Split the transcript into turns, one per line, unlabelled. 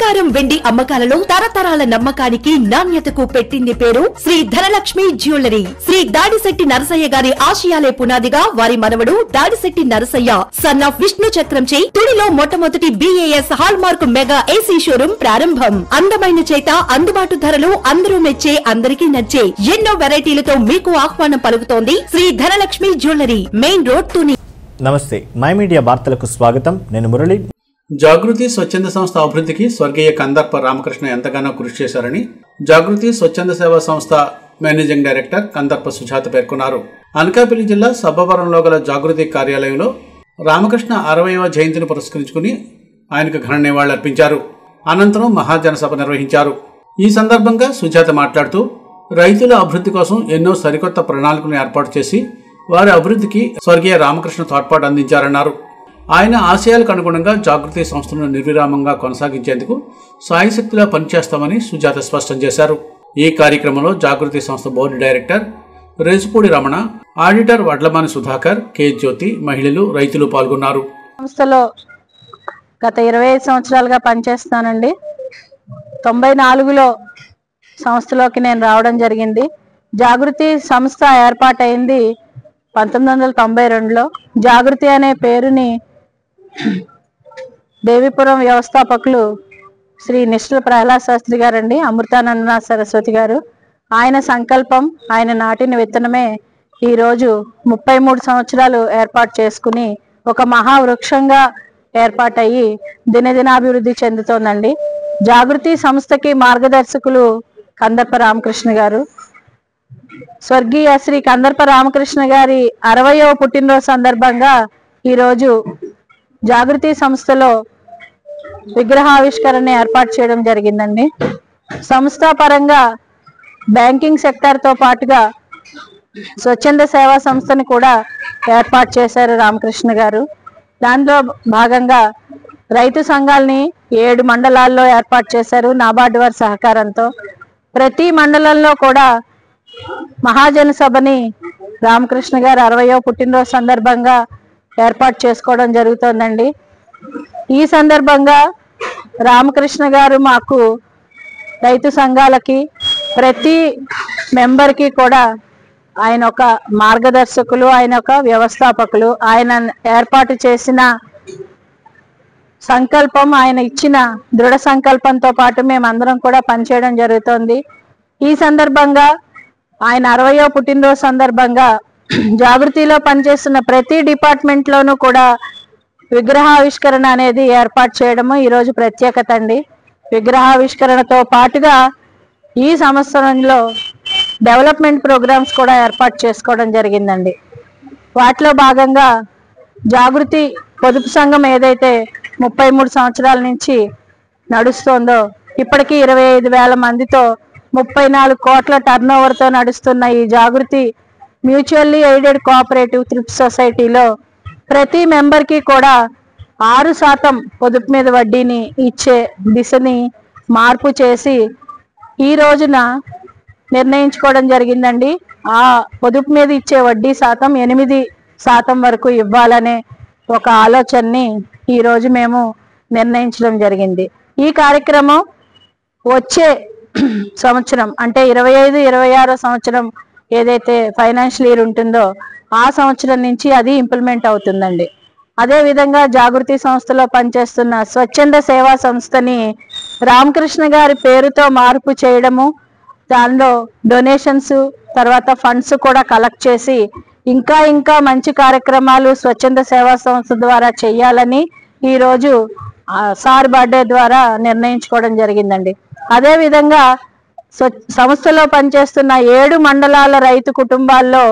బంగారం వెండి అమ్మకాలలో తరతరాల నమ్మకానికి నాణ్యతకు పెట్టింది పేరు శ్రీ ధనలక్ష్మి జ్యువెలరీ. శ్రీ దాడిశెట్టి నరసయ్య గారి ఆశయాలే పునాదిగా వారి మనవడు దాడిశెట్టి నరసయ్య సన్ ఆఫ్ విష్ణు చక్రంచే తుడిలో మొట్టమొదటి BAS hall mark mega AC showroom ప్రారంభం. అందమైన చేత అందుబాటు ధరలు అందరూ మెచ్చే అందరికీ నచ్చే ఎన్నో వెరైటీలతో మీకు ఆహ్వానం పలుకుతోంది Shri Dhanalakshmi jewellery, main road Tuni.
నమస్తే, మై మీడియా వార్తలకు స్వాగతం. నేను మురళి.
జాగృతి స్వచ్ఛంద సంస్థ అభివృద్ధికి స్వర్గీయ కందర్ప రామకృష్ణ ఎంతగానో కృషి చేశారని జాగృతి స్వచ్ఛంద సేవా సంస్థ మేనేజింగ్ డైరెక్టర్ కందర్ప సుజాత పేర్కొన్నారు. అనకాపల్లి జిల్లా సబ్బవరంలో గల జాగృతి కార్యాలయంలో రామకృష్ణ 60వ జయంతిని పురస్కరించుకుని ఆయనకు ఘన నివాళులర్పించారు. అనంతరం మహాజనసభ నిర్వహించారు. ఈ సందర్భంగా సుజాత మాట్లాడుతూ రైతుల అభివృద్ధి కోసం ఎన్నో సరికొత్త ప్రణాళికలను ఏర్పాటు చేసి వారి అభివృద్ధికి స్వర్గీయ రామకృష్ణ తోడ్పాటు అందించారన్నారు. ఆయన ఆశయాలకు అనుగుణంగా జాగృతి సంస్థను నిర్విరామంగా కొనసాగించేందుకు సాయశక్తిలా పనిచేస్తామని సుజాత స్పష్టం చేశారు. ఈ కార్యక్రమంలో జాగృతి సంస్థ board director Resupudi Ramana, auditor Vadlamani Sudhakar, K Jyothi, మహిళలు, రైతులు పాల్గొన్నారు.
సంస్థలో గత 25 సంవత్సరాలుగా పనిచేస్తానండి. 94లో సంస్థలోకి నేను రావడం జరిగింది. జాగృతి సంస్థ ఏర్పాటైంది 1992లో. జాగృతి అనే పేరుని దేవిపురం వ్యవస్థాపకులు శ్రీ నిశ్చల ప్రహ్లాద్ శాస్త్రి గారండి, అమృతానంద సరస్వతి గారు. ఆయన సంకల్పం, ఆయన నాటిన విత్తనమే ఈరోజు 33 సంవత్సరాలు ఏర్పాటు చేసుకుని ఒక మహావృక్షంగా ఏర్పాటయ్యి దినదినాభివృద్ధి చెందుతోందండి. జాగృతి సంస్థకి మార్గదర్శకులు కందర్ప రామకృష్ణ గారు. స్వర్గీయ శ్రీ కందర్ప రామకృష్ణ గారి 60వ పుట్టినరోజు సందర్భంగా ఈరోజు జాగృతి సంస్థలో విగ్రహావిష్కరణ ఏర్పాటు చేయడం జరిగిందండి. సంస్థాపరంగా బ్యాంకింగ్ సెక్టార్తో పాటుగా స్వచ్ఛంద సేవా సంస్థని కూడా ఏర్పాటు చేశారు రామకృష్ణ గారు. దాంట్లో భాగంగా రైతు సంఘాలని 7 మండలాల్లో ఏర్పాటు చేశారు నాబార్డు వారి సహకారంతో. ప్రతి మండలంలో కూడా మహాజన సభని రామకృష్ణ గారు 60వ పుట్టినరోజు సందర్భంగా ఏర్పాటు చేసుకోవడం జరుగుతోందండి. ఈ సందర్భంగా రామకృష్ణ గారు మాకు రైతు సంఘాలకి ప్రతి మెంబర్కి కూడా ఆయన ఒక మార్గదర్శకులు, ఆయన ఒక వ్యవస్థాపకులు. ఆయన ఏర్పాటు చేసిన సంకల్పం, ఆయన ఇచ్చిన దృఢ సంకల్పంతో పాటు మేమందరం కూడా పనిచేయడం జరుగుతోంది. ఈ సందర్భంగా ఆయన 60వ పుట్టినరోజు సందర్భంగా జాగృతిలో పనిచేస్తున్న ప్రతి డిపార్ట్మెంట్లోనూ కూడా విగ్రహావిష్కరణ అనేది ఏర్పాటు చేయడము ఈరోజు ప్రత్యేకత అండి. విగ్రహావిష్కరణతో పాటుగా ఈ సంవత్సరంలో డెవలప్మెంట్ ప్రోగ్రామ్స్ కూడా ఏర్పాటు చేసుకోవడం జరిగిందండి. వాటిలో భాగంగా జాగృతి పొదుపు సంఘం ఏదైతే 33 సంవత్సరాల నుంచి నడుస్తోందో, ఇప్పటికీ 25,000 మందితో 34 కోట్ల టర్నోవర్తో నడుస్తున్న ఈ జాగృతి మ్యూచువల్లీ ఎయిడెడ్ కోఆపరేటివ్ థ్రిఫ్ట్ సొసైటీలో ప్రతి మెంబర్కి కూడా 6% పొదుపు మీద వడ్డీని ఇచ్చే దిశని మార్పు చేసి ఈ రోజున నిర్ణయించుకోవడం జరిగిందండి. ఆ పొదుపు మీద ఇచ్చే వడ్డీ శాతం 8% వరకు ఇవ్వాలనే ఒక ఆలోచనని ఈరోజు మేము నిర్ణయించడం జరిగింది. ఈ కార్యక్రమం వచ్చే సంవత్సరం అంటే 25-26 సంవత్సరం ఏదైతే ఫైనాన్షియల్ ఇయర్ ఉంటుందో ఆ సంవత్సరం నుంచి అది ఇంప్లిమెంట్ అవుతుందండి. అదేవిధంగా జాగృతి సంస్థలో పనిచేస్తున్న స్వచ్ఛంద సేవా సంస్థని రామకృష్ణ గారి పేరుతో మార్పు చేయడము, దానిలో డొనేషన్స్ తర్వాత ఫండ్స్ కూడా కలెక్ట్ చేసి ఇంకా మంచి కార్యక్రమాలు స్వచ్ఛంద సేవా సంస్థ ద్వారా చేయాలని ఈరోజు సార్ బర్త్డే ద్వారా నిర్ణయించుకోవడం జరిగిందండి. అదేవిధంగా సంస్థలో పనిచేస్తున్న 7 మండలాల రైతు కుటుంబాల్లో